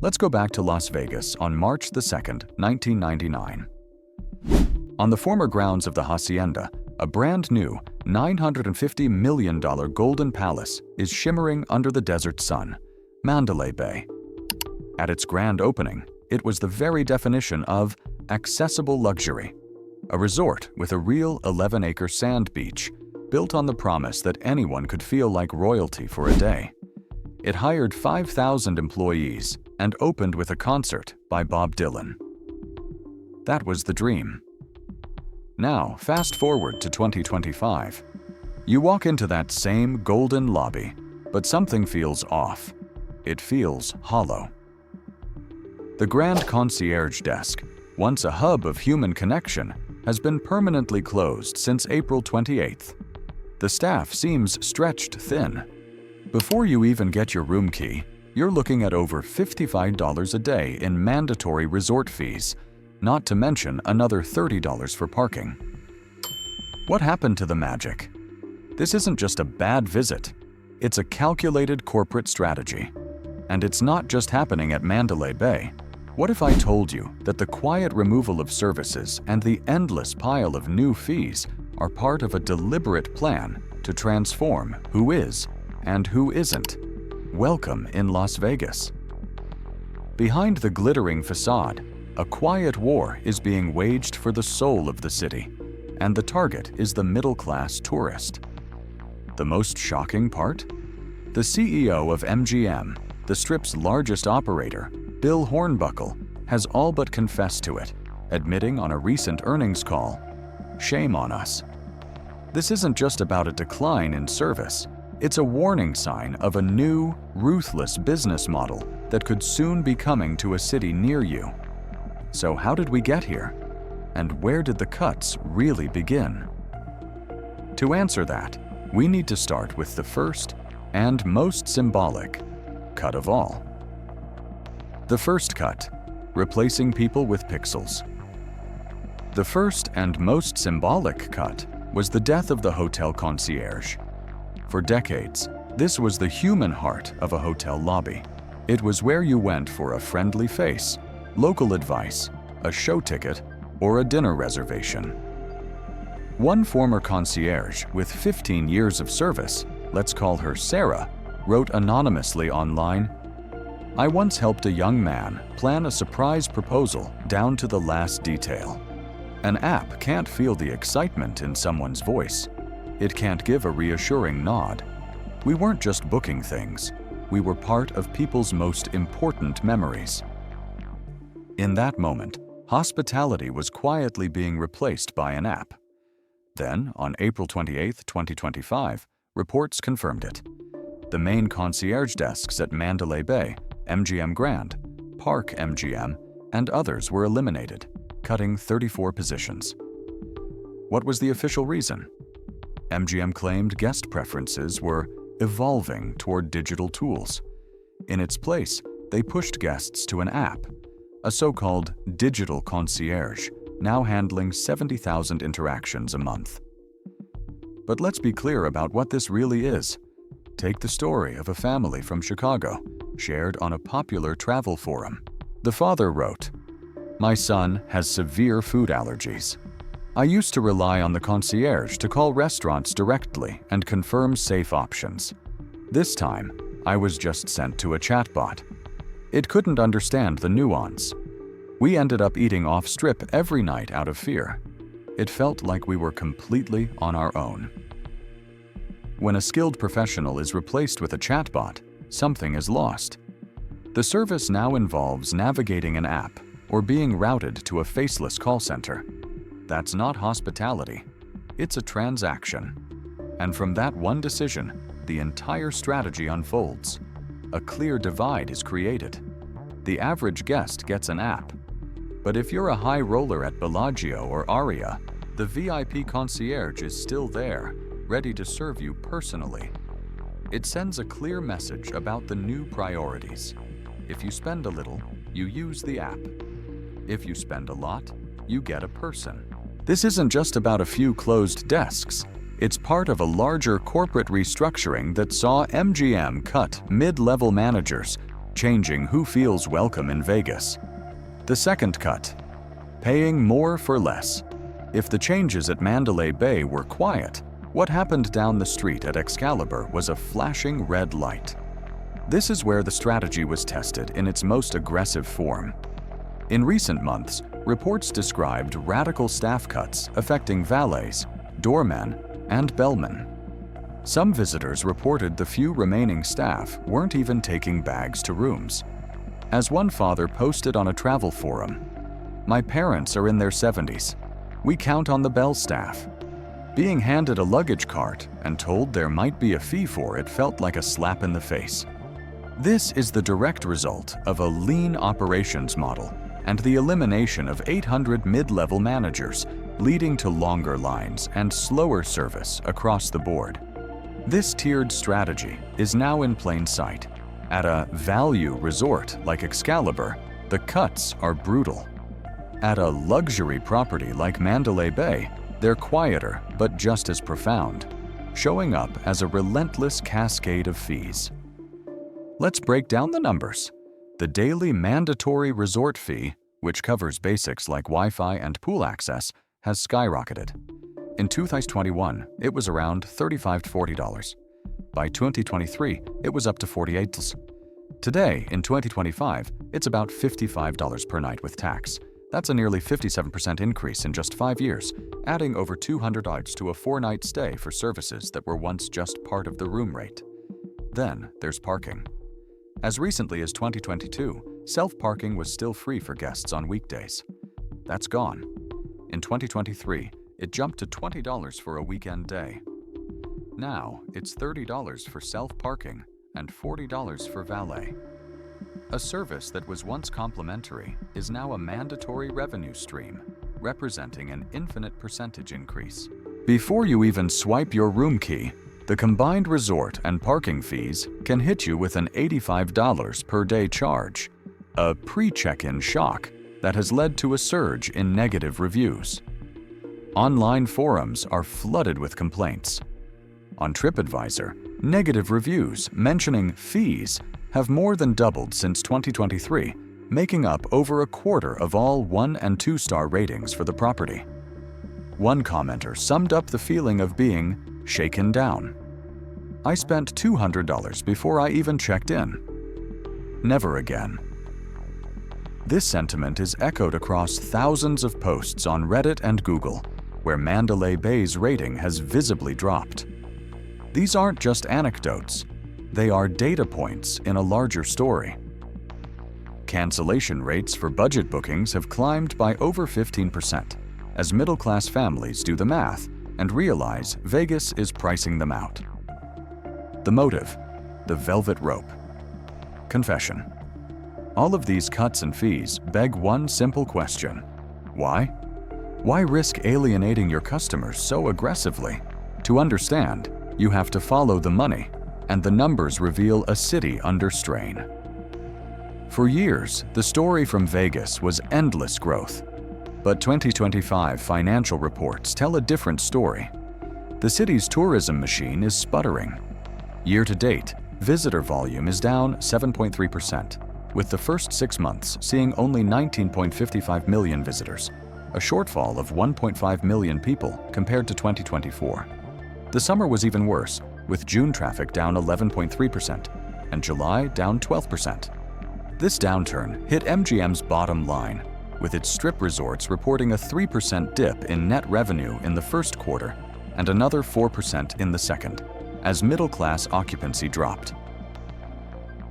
Let's go back to Las Vegas on March the 2nd, 1999. On the former grounds of the Hacienda, a brand new $950 million golden palace is shimmering under the desert sun, Mandalay Bay. At its grand opening, it was the very definition of accessible luxury, a resort with a real 11-acre sand beach, built on the promise that anyone could feel like royalty for a day. It hired 5,000 employees and opened with a concert by Bob Dylan. That was the dream. Now, fast forward to 2025. You walk into that same golden lobby, but something feels off. It feels hollow. The Grand Concierge Desk, once a hub of human connection, has been permanently closed since April 28th. The staff seems stretched thin. Before you even get your room key, you're looking at over $55 a day in mandatory resort fees, not to mention another $30 for parking. What happened to the magic? This isn't just a bad visit. It's a calculated corporate strategy. And it's not just happening at Mandalay Bay. What if I told you that the quiet removal of services and the endless pile of new fees are part of a deliberate plan to transform who is and who isn't welcome in Las Vegas? Behind the glittering facade, a quiet war is being waged for the soul of the city, and the target is the middle-class tourist. The most shocking part? The CEO of MGM, the Strip's largest operator, Bill Hornbuckle, has all but confessed to it, admitting on a recent earnings call, "Shame on us." This isn't just about a decline in service. It's a warning sign of a new, ruthless business model that could soon be coming to a city near you. So how did we get here? And where did the cuts really begin? To answer that, we need to start with the first and most symbolic cut of all. The first cut, replacing people with pixels. The first and most symbolic cut was the death of the hotel concierge. For decades, this was the human heart of a hotel lobby. It was where you went for a friendly face, local advice, a show ticket, or a dinner reservation. One former concierge with 15 years of service, let's call her Sarah, wrote anonymously online, "I once helped a young man plan a surprise proposal down to the last detail. An app can't feel the excitement in someone's voice. It can't give a reassuring nod. We weren't just booking things. We were part of people's most important memories." In that moment, hospitality was quietly being replaced by an app. Then, on April 28, 2025, reports confirmed it. The main concierge desks at Mandalay Bay, MGM Grand, Park MGM, and others were eliminated, cutting 34 positions. What was the official reason? MGM claimed guest preferences were evolving toward digital tools. In its place, they pushed guests to an app, a so-called digital concierge, now handling 70,000 interactions a month. But let's be clear about what this really is. Take the story of a family from Chicago, shared on a popular travel forum. The father wrote, "My son has severe food allergies. I used to rely on the concierge to call restaurants directly and confirm safe options. This time, I was just sent to a chatbot. It couldn't understand the nuance. We ended up eating off-strip every night out of fear. It felt like we were completely on our own." When a skilled professional is replaced with a chatbot, something is lost. The service now involves navigating an app or being routed to a faceless call center. That's not hospitality. It's a transaction. And from that one decision, the entire strategy unfolds. A clear divide is created. The average guest gets an app. But if you're a high roller at Bellagio or Aria, the VIP concierge is still there, ready to serve you personally. It sends a clear message about the new priorities. If you spend a little, you use the app. If you spend a lot, you get a person. This isn't just about a few closed desks. It's part of a larger corporate restructuring that saw MGM cut mid-level managers, changing who feels welcome in Vegas. The second cut: paying more for less. If the changes at Mandalay Bay were quiet, what happened down the street at Excalibur was a flashing red light. This is where the strategy was tested in its most aggressive form. In recent months, reports described radical staff cuts affecting valets, doormen, and bellmen. Some visitors reported the few remaining staff weren't even taking bags to rooms. As one father posted on a travel forum, "My parents are in their 70s. We count on the bell staff." Being handed a luggage cart and told there might be a fee for it felt like a slap in the face. This is the direct result of a lean operations model and the elimination of 800 mid-level managers, leading to longer lines and slower service across the board. This tiered strategy is now in plain sight. At a value resort like Excalibur, the cuts are brutal. At a luxury property like Mandalay Bay, they're quieter but just as profound, showing up as a relentless cascade of fees. Let's break down the numbers. The daily mandatory resort fee, which covers basics like Wi-Fi and pool access, has skyrocketed. In 2021, it was around $35 to $40. By 2023, it was up to $48. Today, in 2025, it's about $55 per night with tax. That's a nearly 57% increase in just 5 years, adding over $200 to a 4-night stay for services that were once just part of the room rate. Then there's parking. As recently as 2022, self-parking was still free for guests on weekdays. That's gone. In 2023, it jumped to $20 for a weekend day. Now, it's $30 for self-parking and $40 for valet. A service that was once complimentary is now a mandatory revenue stream, representing an infinite percentage increase. Before you even swipe your room key, the combined resort and parking fees can hit you with an $85 per day charge, a pre-check-in shock that has led to a surge in negative reviews. Online forums are flooded with complaints. On TripAdvisor, negative reviews mentioning fees have more than doubled since 2023, making up over a quarter of all 1- and 2-star ratings for the property. One commenter summed up the feeling of being shaken down. "I spent $200 before I even checked in. Never again." This sentiment is echoed across thousands of posts on Reddit and Google, where Mandalay Bay's rating has visibly dropped. These aren't just anecdotes. They are data points in a larger story. Cancellation rates for budget bookings have climbed by over 15%, as middle-class families do the math and realize Vegas is pricing them out. The motive: the velvet rope. Confession: all of these cuts and fees beg one simple question. Why? Why risk alienating your customers so aggressively? To understand, you have to follow the money, and the numbers reveal a city under strain. For years, the story from Vegas was endless growth. But 2025 financial reports tell a different story. The city's tourism machine is sputtering. Year to date, visitor volume is down 7.3%, with the first 6 months seeing only 19.55 million visitors, a shortfall of 1.5 million people compared to 2024. The summer was even worse, with June traffic down 11.3% and July down 12%. This downturn hit MGM's bottom line, with its strip resorts reporting a 3% dip in net revenue in the first quarter and another 4% in the second, as middle-class occupancy dropped.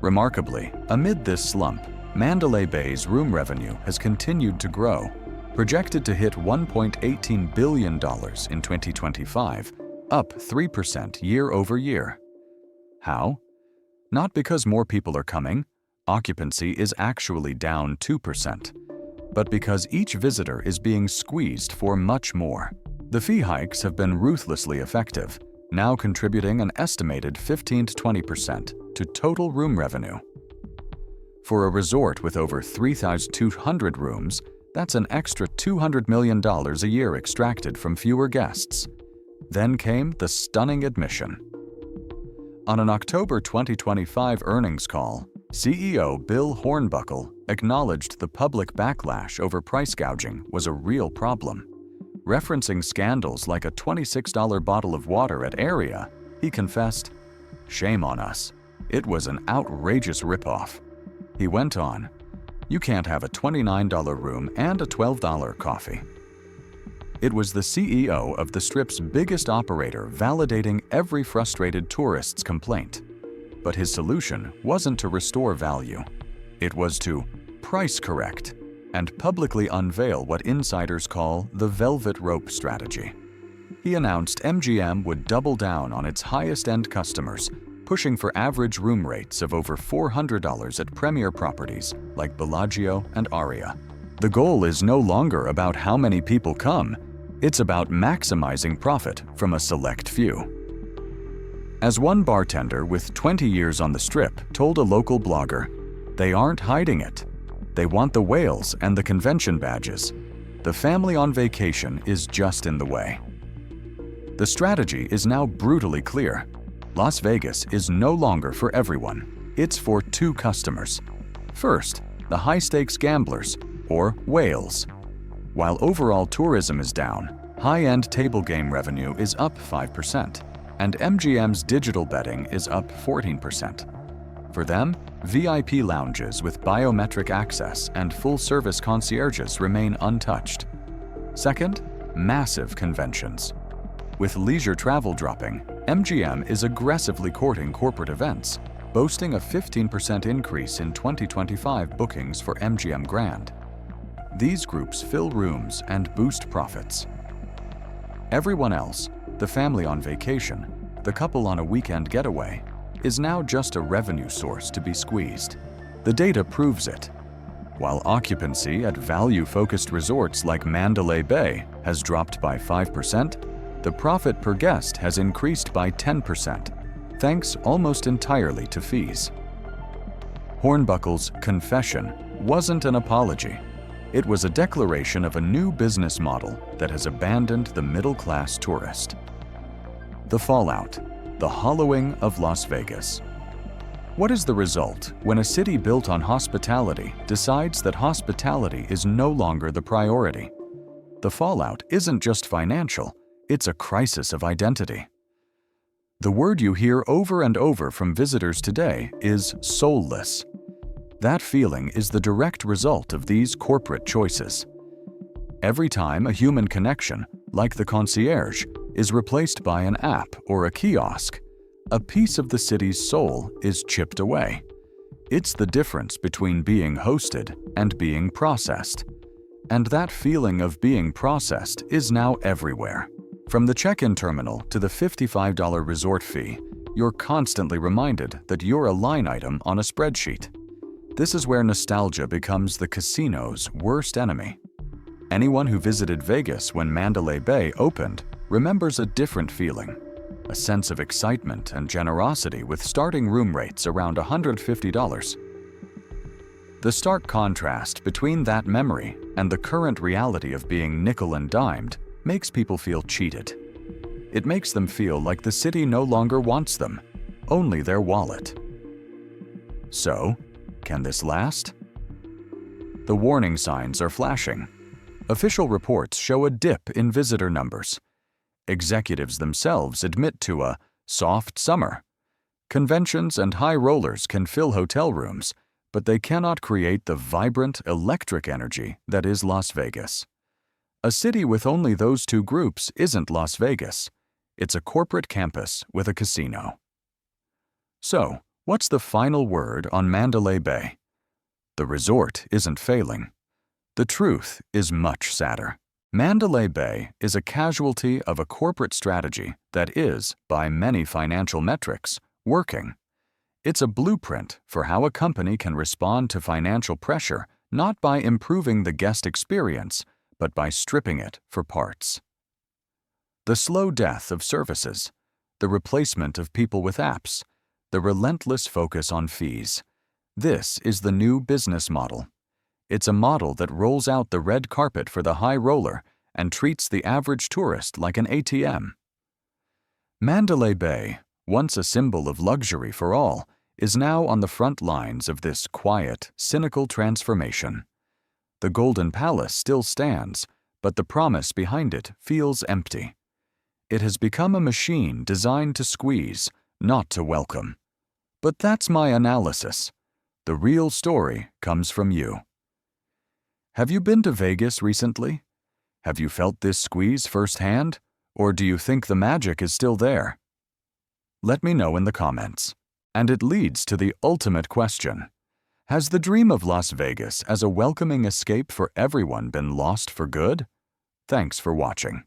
Remarkably, amid this slump, Mandalay Bay's room revenue has continued to grow, projected to hit $1.18 billion in 2025, up 3% year over year. How? Not because more people are coming, occupancy is actually down 2%, but because each visitor is being squeezed for much more. The fee hikes have been ruthlessly effective, now contributing an estimated 15 to 20% to total room revenue. For a resort with over 3,200 rooms, that's an extra $200 million a year extracted from fewer guests. Then came the stunning admission. On an October 2025 earnings call, CEO Bill Hornbuckle acknowledged the public backlash over price gouging was a real problem. Referencing scandals like a $26 bottle of water at Area, he confessed, "Shame on us. It was an outrageous ripoff." He went on, "You can't have a $29 room and a $12 coffee." It was the CEO of the Strip's biggest operator validating every frustrated tourist's complaint. But his solution wasn't to restore value. It was to price correct and publicly unveil what insiders call the velvet rope strategy. He announced MGM would double down on its highest-end customers, pushing for average room rates of over $400 at premier properties like Bellagio and Aria. The goal is no longer about how many people come, it's about maximizing profit from a select few. As one bartender with 20 years on the Strip told a local blogger, "They aren't hiding it. They want the whales and the convention badges. The family on vacation is just in the way." The strategy is now brutally clear. Las Vegas is no longer for everyone. It's for two customers. First, the high-stakes gamblers, or whales. While overall tourism is down, high-end table game revenue is up 5%, and MGM's digital betting is up 14%. For them, VIP lounges with biometric access and full-service concierges remain untouched. Second, massive conventions. With leisure travel dropping, MGM is aggressively courting corporate events, boasting a 15% increase in 2025 bookings for MGM Grand. These groups fill rooms and boost profits. Everyone else, the family on vacation, the couple on a weekend getaway, is now just a revenue source to be squeezed. The data proves it. While occupancy at value-focused resorts like Mandalay Bay has dropped by 5%, the profit per guest has increased by 10%, thanks almost entirely to fees. Hornbuckle's confession wasn't an apology. It was a declaration of a new business model that has abandoned the middle-class tourist. The fallout, the hollowing of Las Vegas. What is the result when a city built on hospitality decides that hospitality is no longer the priority? The fallout isn't just financial, it's a crisis of identity. The word you hear over and over from visitors today is soulless. That feeling is the direct result of these corporate choices. Every time a human connection, like the concierge, is replaced by an app or a kiosk, a piece of the city's soul is chipped away. It's the difference between being hosted and being processed. And that feeling of being processed is now everywhere. From the check-in terminal to the $55 resort fee, you're constantly reminded that you're a line item on a spreadsheet. This is where nostalgia becomes the casino's worst enemy. Anyone who visited Vegas when Mandalay Bay opened remembers a different feeling, a sense of excitement and generosity with starting room rates around $150. The stark contrast between that memory and the current reality of being nickel and dimed makes people feel cheated. It makes them feel like the city no longer wants them, only their wallet. So, can this last? The warning signs are flashing. Official reports show a dip in visitor numbers. Executives themselves admit to a soft summer. Conventions and high rollers can fill hotel rooms, but they cannot create the vibrant, electric energy that is Las Vegas. A city with only those two groups isn't Las Vegas. It's a corporate campus with a casino. So, what's the final word on Mandalay Bay? The resort isn't failing. The truth is much sadder. Mandalay Bay is a casualty of a corporate strategy that is, by many financial metrics, working. It's a blueprint for how a company can respond to financial pressure not by improving the guest experience, but by stripping it for parts. The slow death of services, the replacement of people with apps, the relentless focus on fees. This is the new business model. It's a model that rolls out the red carpet for the high roller and treats the average tourist like an ATM. Mandalay Bay, once a symbol of luxury for all, is now on the front lines of this quiet, cynical transformation. The Golden Palace still stands, but the promise behind it feels empty. It has become a machine designed to squeeze, not to welcome. But that's my analysis. The real story comes from you. Have you been to Vegas recently? Have you felt this squeeze firsthand? Or do you think the magic is still there? Let me know in the comments. And it leads to the ultimate question. Has the dream of Las Vegas as a welcoming escape for everyone been lost for good? Thanks for watching.